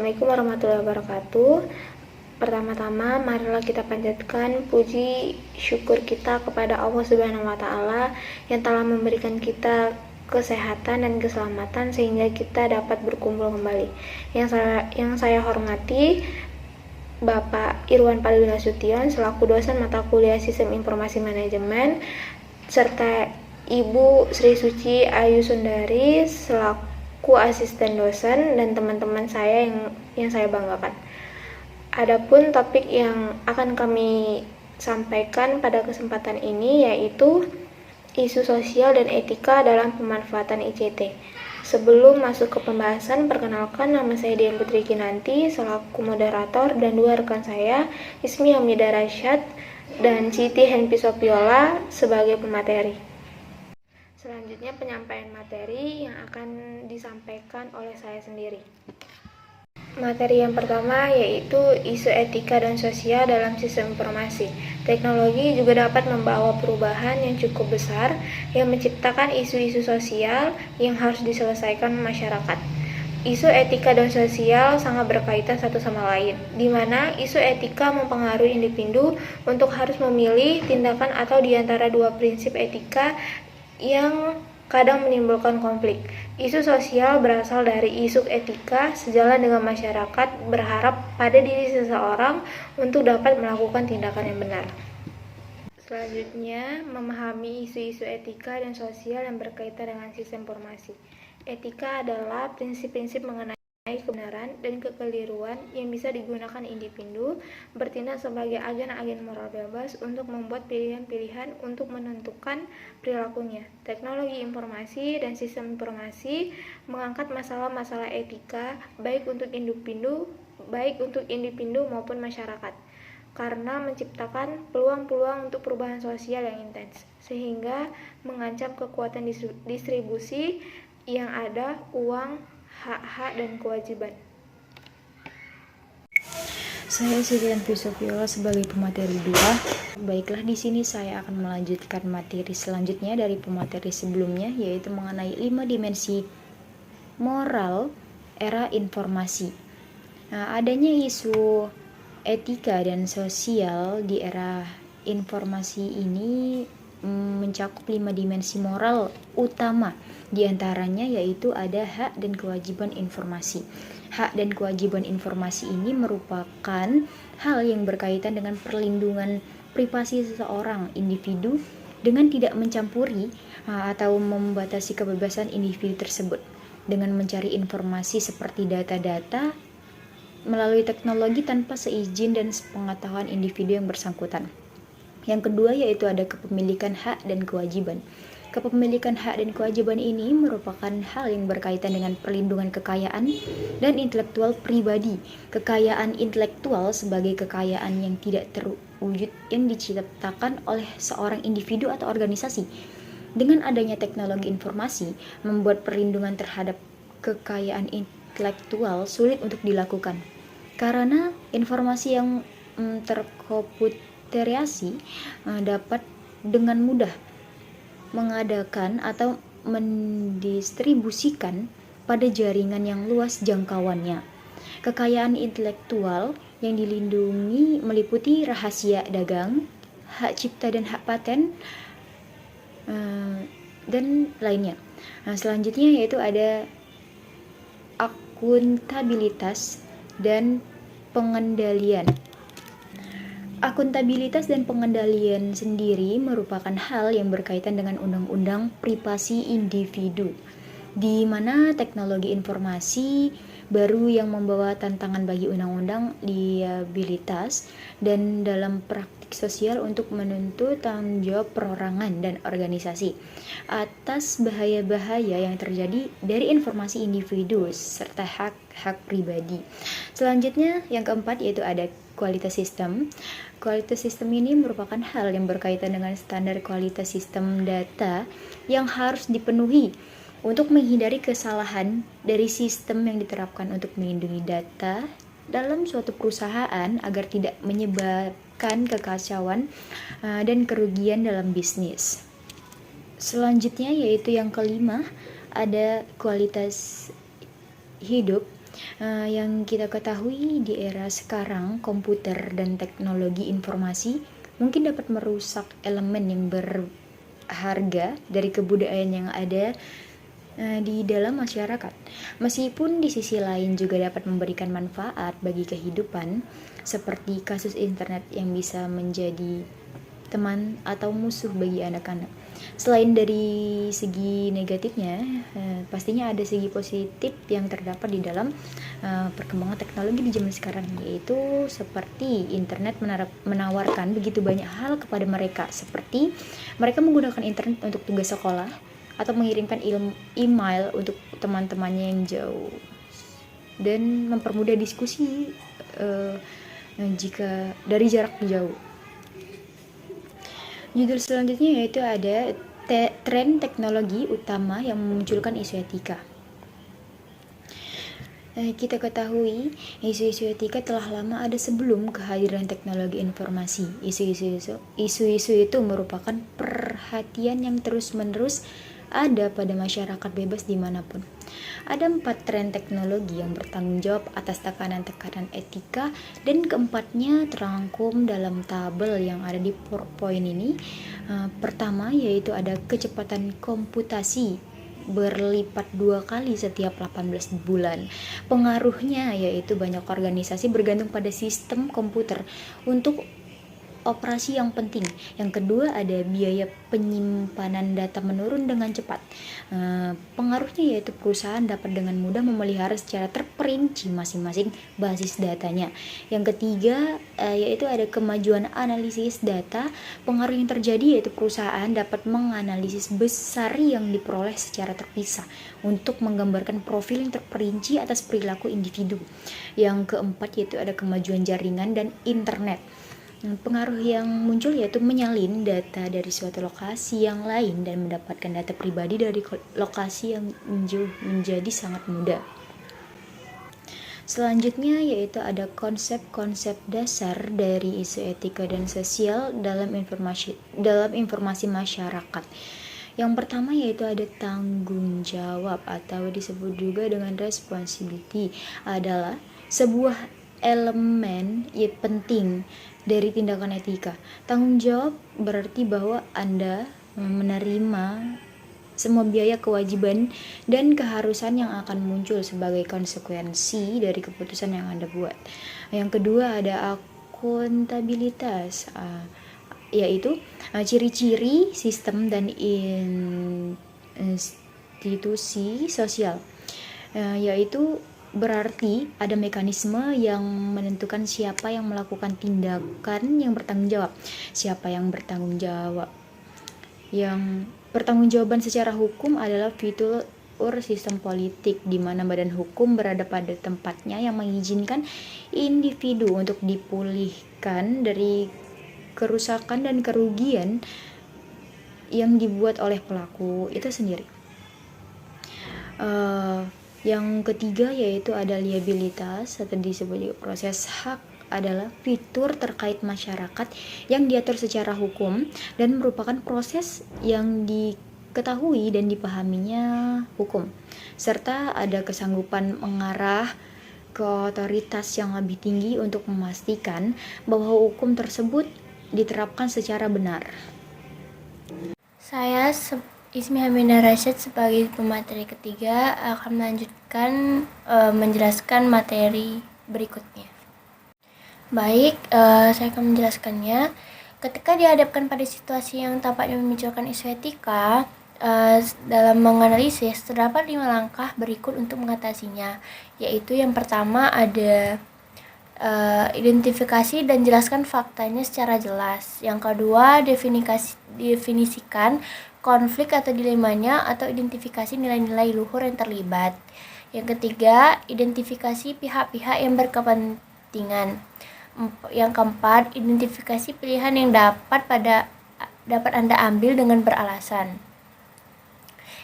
Assalamualaikum warahmatullahi wabarakatuh. Pertama-tama, marilah kita panjatkan puji syukur kita kepada Allah Subhanahu wa Ta'ala yang telah memberikan kita kesehatan dan keselamatan sehingga kita dapat berkumpul kembali. Yang saya hormati Bapak Irwan Palil Nasution selaku dosen mata kuliah Sistem Informasi Manajemen, serta Ibu Sri Suci Ayu Sundari selaku asisten dosen, dan teman-teman saya yang saya banggakan. Adapun topik yang akan kami sampaikan pada kesempatan ini yaitu isu sosial dan etika dalam pemanfaatan ICT. Sebelum masuk ke pembahasan, perkenalkan, nama saya Dian Putri Kinanti selaku moderator, dan dua rekan saya, Ismi Hamidah Rasyad dan Siti Henpi Sopiola sebagai pemateri. Selanjutnya penyampaian materi yang akan disampaikan oleh saya sendiri. Materi yang pertama yaitu isu etika dan sosial dalam sistem informasi. Teknologi juga dapat membawa perubahan yang cukup besar yang menciptakan isu-isu sosial yang harus diselesaikan masyarakat. Isu etika dan sosial sangat berkaitan satu sama lain, di mana isu etika mempengaruhi individu untuk harus memilih tindakan atau di antara dua prinsip etika yang kadang menimbulkan konflik. Isu sosial berasal dari isu etika, sejalan dengan masyarakat berharap pada diri seseorang untuk dapat melakukan tindakan yang benar. Selanjutnya, memahami isu-isu etika dan sosial yang berkaitan dengan sistem informasi. Etika adalah prinsip-prinsip mengenai kebenaran dan kekeliruan yang bisa digunakan individu bertindak sebagai agen-agen moral bebas untuk membuat pilihan-pilihan untuk menentukan perilakunya. Teknologi informasi dan sistem informasi mengangkat masalah-masalah etika baik untuk individu maupun masyarakat, karena menciptakan peluang-peluang untuk perubahan sosial yang intens, sehingga mengancam kekuatan distribusi yang ada, uang, hak-hak, dan kewajiban. Saya Siti Henpi Sopiola sebagai pemateri 2. Baiklah, di sini saya akan melanjutkan materi selanjutnya dari pemateri sebelumnya, yaitu mengenai 5 dimensi moral era informasi. Adanya isu etika dan sosial di era informasi ini mencakup 5 dimensi moral utama. Di antaranya yaitu ada hak dan kewajiban informasi. Hak dan kewajiban informasi ini merupakan hal yang berkaitan dengan perlindungan privasi seseorang individu dengan tidak mencampuri atau membatasi kebebasan individu tersebut dengan mencari informasi seperti data-data melalui teknologi tanpa seizin dan sepengetahuan individu yang bersangkutan. Yang kedua yaitu ada kepemilikan hak dan kewajiban. Kepemilikan hak dan kewajiban ini merupakan hal yang berkaitan dengan perlindungan kekayaan dan intelektual pribadi. Kekayaan intelektual sebagai kekayaan yang tidak terwujud yang diciptakan oleh seorang individu atau organisasi. Dengan adanya teknologi informasi, membuat perlindungan terhadap kekayaan intelektual sulit untuk dilakukan. Karena informasi yang terkomputerisasi dapat dengan mudah mengadakan atau mendistribusikan pada jaringan yang luas jangkauannya. Kekayaan intelektual yang dilindungi meliputi rahasia dagang, hak cipta dan hak paten, dan lainnya. Selanjutnya yaitu ada akuntabilitas dan pengendalian. Akuntabilitas dan pengendalian sendiri merupakan hal yang berkaitan dengan undang-undang privasi individu, di mana teknologi informasi baru yang membawa tantangan bagi undang-undang liabilitas dan dalam praktik sosial untuk menuntut tanggung jawab perorangan dan organisasi atas bahaya-bahaya yang terjadi dari informasi individu serta hak-hak pribadi. Selanjutnya yang keempat yaitu ada kualitas sistem. Kualitas sistem ini merupakan hal yang berkaitan dengan standar kualitas sistem data yang harus dipenuhi untuk menghindari kesalahan dari sistem yang diterapkan untuk melindungi data dalam suatu perusahaan agar tidak menyebabkan kekacauan dan kerugian dalam bisnis. Selanjutnya yaitu yang kelima ada kualitas hidup. Yang kita ketahui di era sekarang, komputer dan teknologi informasi mungkin dapat merusak elemen yang berharga dari kebudayaan yang ada di dalam masyarakat. Meskipun di sisi lain juga dapat memberikan manfaat bagi kehidupan, seperti kasus internet yang bisa menjadi teman atau musuh bagi anak-anak. Selain dari segi negatifnya, pastinya ada segi positif yang terdapat di dalam perkembangan teknologi di zaman sekarang, yaitu seperti internet menawarkan begitu banyak hal kepada mereka, seperti mereka menggunakan internet untuk tugas sekolah atau mengirimkan email untuk teman-temannya yang jauh, dan mempermudah diskusi jika dari jarak jauh. Judul selanjutnya yaitu ada tren teknologi utama yang memunculkan isu etika. Kita ketahui isu-isu etika telah lama ada sebelum kehadiran teknologi informasi. Isu-isu itu merupakan perhatian yang terus-menerus ada pada masyarakat bebas dimanapun. Ada 4 tren teknologi yang bertanggung jawab atas tekanan-tekanan etika, dan keempatnya terangkum dalam tabel yang ada di PowerPoint ini. Pertama yaitu ada kecepatan komputasi berlipat 2 kali setiap 18 bulan. Pengaruhnya yaitu banyak organisasi bergantung pada sistem komputer untuk operasi yang penting. Yang kedua ada biaya penyimpanan data menurun dengan cepat. Pengaruhnya yaitu perusahaan dapat dengan mudah memelihara secara terperinci masing-masing basis datanya. Yang ketiga yaitu ada kemajuan analisis data. Pengaruh yang terjadi yaitu perusahaan dapat menganalisis besar yang diperoleh secara terpisah untuk menggambarkan profil yang terperinci atas perilaku individu. Yang keempat yaitu ada kemajuan jaringan dan internet. Pengaruh yang muncul yaitu menyalin data dari suatu lokasi yang lain dan mendapatkan data pribadi dari lokasi yang jauh menjadi sangat mudah. Selanjutnya yaitu ada konsep-konsep dasar dari isu etika dan sosial dalam informasi masyarakat. Yang pertama yaitu ada tanggung jawab atau disebut juga dengan responsibility, adalah sebuah elemen penting dari tindakan etika. Tanggung jawab berarti bahwa Anda menerima semua biaya, kewajiban, dan keharusan yang akan muncul sebagai konsekuensi dari keputusan yang Anda buat. Yang kedua ada akuntabilitas, yaitu ciri-ciri sistem dan institusi sosial, yaitu berarti ada mekanisme yang menentukan siapa yang melakukan tindakan yang bertanggung jawab, siapa yang bertanggung jawab. Yang pertanggungjawaban secara hukum adalah fitur sistem politik, di mana badan hukum berada pada tempatnya yang mengizinkan individu untuk dipulihkan dari kerusakan dan kerugian yang dibuat oleh pelaku itu sendiri. Yang ketiga yaitu ada liabilitas atau disebut juga proses hak, adalah fitur terkait masyarakat yang diatur secara hukum dan merupakan proses yang diketahui dan dipahaminya hukum, serta ada kesanggupan mengarah ke otoritas yang lebih tinggi untuk memastikan bahwa hukum tersebut diterapkan secara benar. Saya Ismi Haminah Rasyid sebagai pemateri ketiga akan melanjutkan menjelaskan materi berikutnya. Baik, saya akan menjelaskannya. Ketika dihadapkan pada situasi yang tampaknya memunculkan isu etika, dalam menganalisis terdapat 5 langkah berikut untuk mengatasinya, yaitu yang pertama ada identifikasi dan jelaskan faktanya secara jelas. Yang kedua, definisikan konflik atau dilemanya atau identifikasi nilai-nilai luhur yang terlibat. Yang ketiga, identifikasi pihak-pihak yang berkepentingan. Yang keempat, identifikasi pilihan yang dapat Anda ambil dengan beralasan.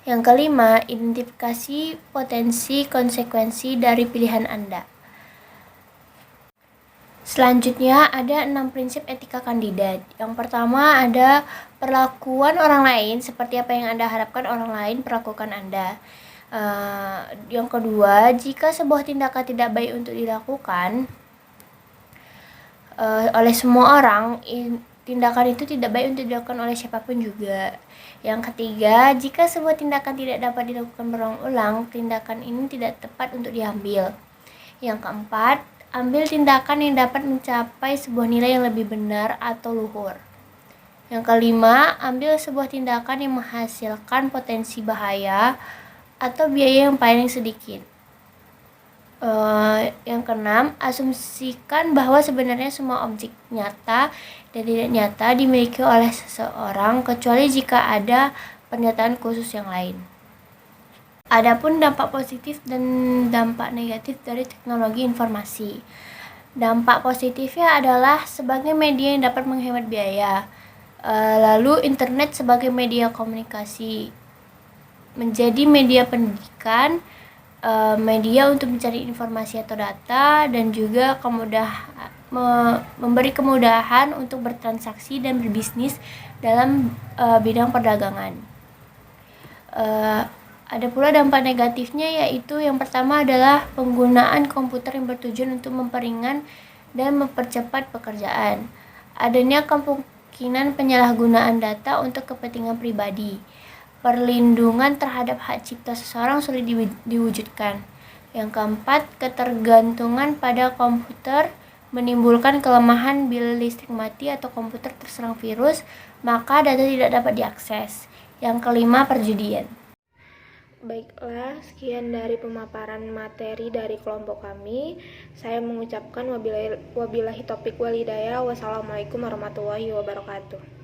Yang kelima, identifikasi potensi konsekuensi dari pilihan Anda. Selanjutnya ada 6 prinsip etika kandidat. Yang pertama ada perlakuan orang lain seperti apa yang Anda harapkan orang lain perlakukan Anda. Yang kedua, jika sebuah tindakan tidak baik untuk dilakukan oleh semua orang, tindakan itu tidak baik untuk dilakukan oleh siapapun juga. Yang ketiga, jika sebuah tindakan tidak dapat dilakukan berulang-ulang, tindakan ini tidak tepat untuk diambil. Yang keempat, ambil tindakan yang dapat mencapai sebuah nilai yang lebih benar atau luhur. Yang kelima, ambil sebuah tindakan yang menghasilkan potensi bahaya atau biaya yang paling sedikit. Yang keenam, asumsikan bahwa sebenarnya semua objek nyata dan tidak nyata dimiliki oleh seseorang, kecuali jika ada pernyataan khusus yang lain. Adapun dampak positif dan dampak negatif dari teknologi informasi. Dampak positifnya adalah sebagai media yang dapat menghemat biaya. Lalu internet sebagai media komunikasi, menjadi media pendidikan, media untuk mencari informasi atau data, dan juga memberi kemudahan untuk bertransaksi dan berbisnis dalam bidang perdagangan. Ada pula dampak negatifnya, yaitu yang pertama adalah penggunaan komputer yang bertujuan untuk memperingan dan mempercepat pekerjaan. Adanya kemungkinan penyalahgunaan data untuk kepentingan pribadi. Perlindungan terhadap hak cipta seseorang sulit diwujudkan. Yang keempat, ketergantungan pada komputer menimbulkan kelemahan bila listrik mati atau komputer terserang virus, maka data tidak dapat diakses. Yang kelima, perjudian. Baiklah, sekian dari pemaparan materi dari kelompok kami. Saya mengucapkan wabillahi taufiq wal hidayah. Wassalamualaikum warahmatullahi wabarakatuh.